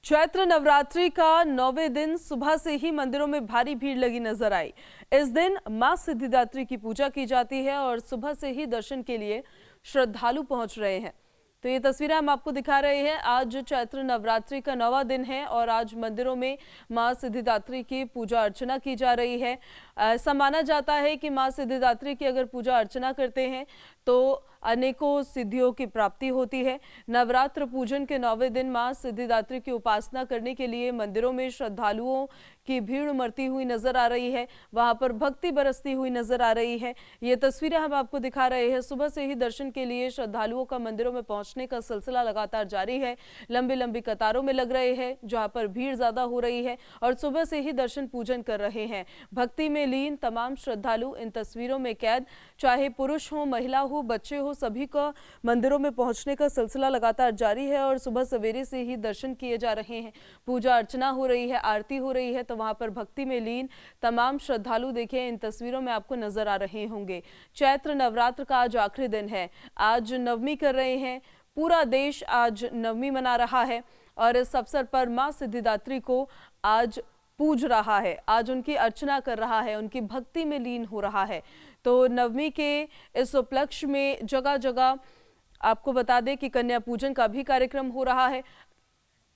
चैत्र नवरात्रि का 9वें दिन सुबह से ही मंदिरों में भारी भीड़ लगी नजर आई। इस दिन मां सिद्धिदात्री की पूजा की जाती है और सुबह से ही दर्शन के लिए श्रद्धालु पहुंच रहे हैं। तो ये तस्वीरें हम आपको दिखा रहे हैं। आज चैत्र नवरात्रि का 9वां दिन है और आज मंदिरों में मां सिद्धिदात्री की पूजा अर्चना की जा रही है। ऐसा माना जाता है कि मां सिद्धिदात्री की अगर पूजा अर्चना करते हैं तो अनेकों सिद्धियों की प्राप्ति होती है। नवरात्र पूजन के 9वें दिन मां सिद्धिदात्री की उपासना करने के लिए मंदिरों में श्रद्धालुओं की भीड़ उमड़ती हुई नजर आ रही है। वहां पर भक्ति बरसती हुई नजर आ रही है। ये तस्वीरें हम आपको दिखा रहे हैं। सुबह से ही दर्शन के लिए श्रद्धालुओं का मंदिरों में पहुंचने का सिलसिला लगातार जारी है। लंबी लंबी कतारों में लग रहे हैं जहां पर भीड़ ज्यादा हो रही है और सुबह से ही दर्शन पूजन कर रहे हैं। भक्ति में लीन तमाम श्रद्धालु इन तस्वीरों में कैद, चाहे पुरुष हो, महिला हो, बच्चे हो, सभी का मंदिरों में पहुंचने का सिलसिला लगातार जारी है और सुबह सवेरे से ही दर्शन किए जा रहे हैं। पूजा अर्चना हो रही है, आरती हो रही है, तो वहां पर भक्ति में लीन तमाम श्रद्धालु देखिए इन तस्वीरों में आपको नजर आ रहे होंगे। चैत्र नवरात्र का आज आखिरी दिन है। आज नवमी कर रहे हैं। पूरा देश आज नवमी मना रहा है और इस अवसर पर मां सिद्धिदात्री को आज पूज रहा है, आज उनकी अर्चना कर रहा है, उनकी भक्ति में लीन हो रहा है। तो नवमी के इस उपलक्ष्य में जगह जगह आपको बता दें कि कन्या पूजन का भी कार्यक्रम हो रहा है।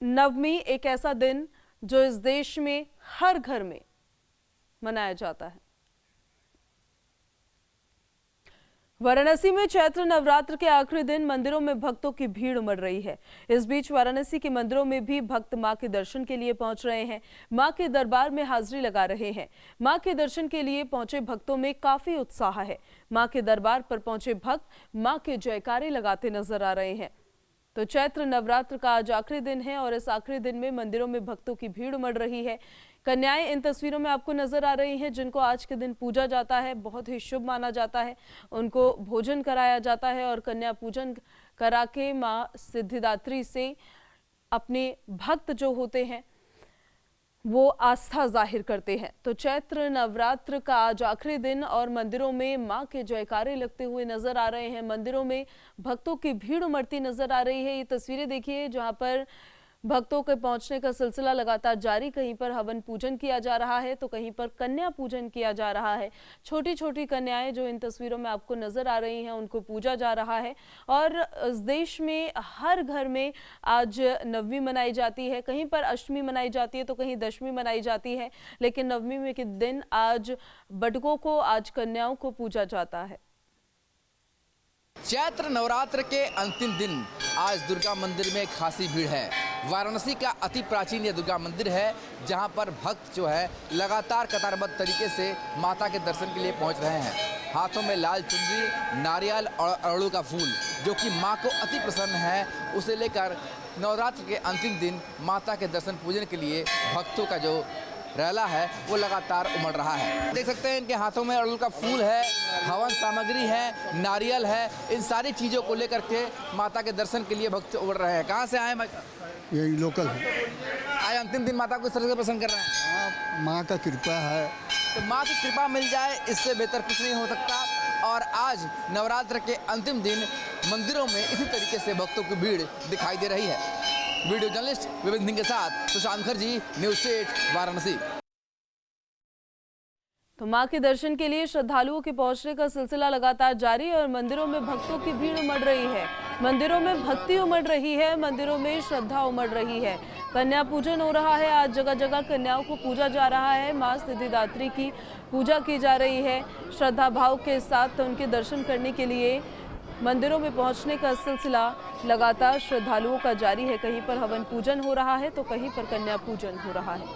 नवमी एक ऐसा दिन जो इस देश में हर घर में मनाया जाता है। वाराणसी में चैत्र नवरात्र के आखिरी दिन मंदिरों में भक्तों की भीड़ उमड़ रही है। इस बीच वाराणसी के मंदिरों में भी भक्त मां के दर्शन के लिए पहुंच रहे हैं, मां के दरबार में हाजिरी लगा रहे हैं। मां के दर्शन के लिए पहुंचे भक्तों में काफी उत्साह है। मां के दरबार पर पहुंचे भक्त मां के जयकारे लगाते नजर आ रहे हैं। तो चैत्र नवरात्र का आज आखिरी दिन है और इस आखिरी दिन में मंदिरों में भक्तों की भीड़ उमड़ रही है। कन्याएं इन तस्वीरों में आपको नजर आ रही हैं जिनको आज के दिन पूजा जाता है, बहुत ही शुभ माना जाता है। उनको भोजन कराया जाता है और कन्या पूजन करा के मां सिद्धिदात्री से अपने भक्त जो होते हैं वो आस्था जाहिर करते हैं। तो चैत्र नवरात्र का आज आखिरी दिन और मंदिरों में मां के जयकारे लगते हुए नजर आ रहे हैं। मंदिरों में भक्तों की भीड़ उमड़ती नजर आ रही है। ये तस्वीरें देखिए जहां पर भक्तों के पहुंचने का सिलसिला लगातार जारी। कहीं पर हवन पूजन किया जा रहा है तो कहीं पर कन्या पूजन किया जा रहा है। छोटी छोटी कन्याएं जो इन तस्वीरों में आपको नजर आ रही हैं उनको पूजा जा रहा है। और इस देश में हर घर में आज नवमी मनाई जाती है, कहीं पर अष्टमी मनाई जाती है तो कहीं दशमी मनाई जाती है, लेकिन नवमी में के दिन आज बटुकों को, आज कन्याओं को पूजा जाता है। चैत्र नवरात्र के अंतिम दिन आज दुर्गा मंदिर में खासी भीड़ है। वाराणसी का अति प्राचीन यह दुर्गा मंदिर है जहां पर भक्त जो है लगातार कतारबद्ध तरीके से माता के दर्शन के लिए पहुंच रहे हैं। हाथों में लाल चुनरी, नारियल और अड़हुल का फूल जो कि मां को अति प्रसन्न है, उसे लेकर नवरात्र के अंतिम दिन माता के दर्शन पूजन के लिए भक्तों का जो रैला है वो लगातार उमड़ रहा है। देख सकते हैं इनके हाथों में अड़हुल का फूल है, हवन सामग्री है, नारियल है। इन सारी चीज़ों को लेकर के माता के दर्शन के लिए भक्त उमड़ रहे हैं। कहाँ से आए भाई? यही लोकल है। आज अंतिम दिन माता को इस तरह से पसंद कर रहे हैं। माँ का कृपा है तो माँ की कृपा मिल जाए, इससे बेहतर कुछ नहीं हो सकता। और आज नवरात्र के अंतिम दिन मंदिरों में इसी तरीके से भक्तों की भीड़ दिखाई दे रही है। वीडियो जर्नलिस्ट विपिन सिंह के साथ सुशांत मुखर्जी, न्यूज़ 8 वाराणसी। तो मां के दर्शन के लिए श्रद्धालुओं के पहुंचने का सिलसिला लगातार जारी है और मंदिरों में भक्तों की भीड़ उमड़ रही है। मंदिरों में भक्ति उमड़ रही है, मंदिरों में श्रद्धा उमड़ रही है। कन्या पूजन हो रहा है। आज जगह जगह कन्याओं को पूजा जा रहा है। मां सिद्धिदात्री की पूजा की जा रही है। श्रद्धा भाव के साथ उनके दर्शन करने के लिए मंदिरों में पहुंचने का सिलसिला लगातार श्रद्धालुओं का जारी है। कहीं पर हवन पूजन हो रहा है तो कहीं पर कन्या पूजन हो रहा है।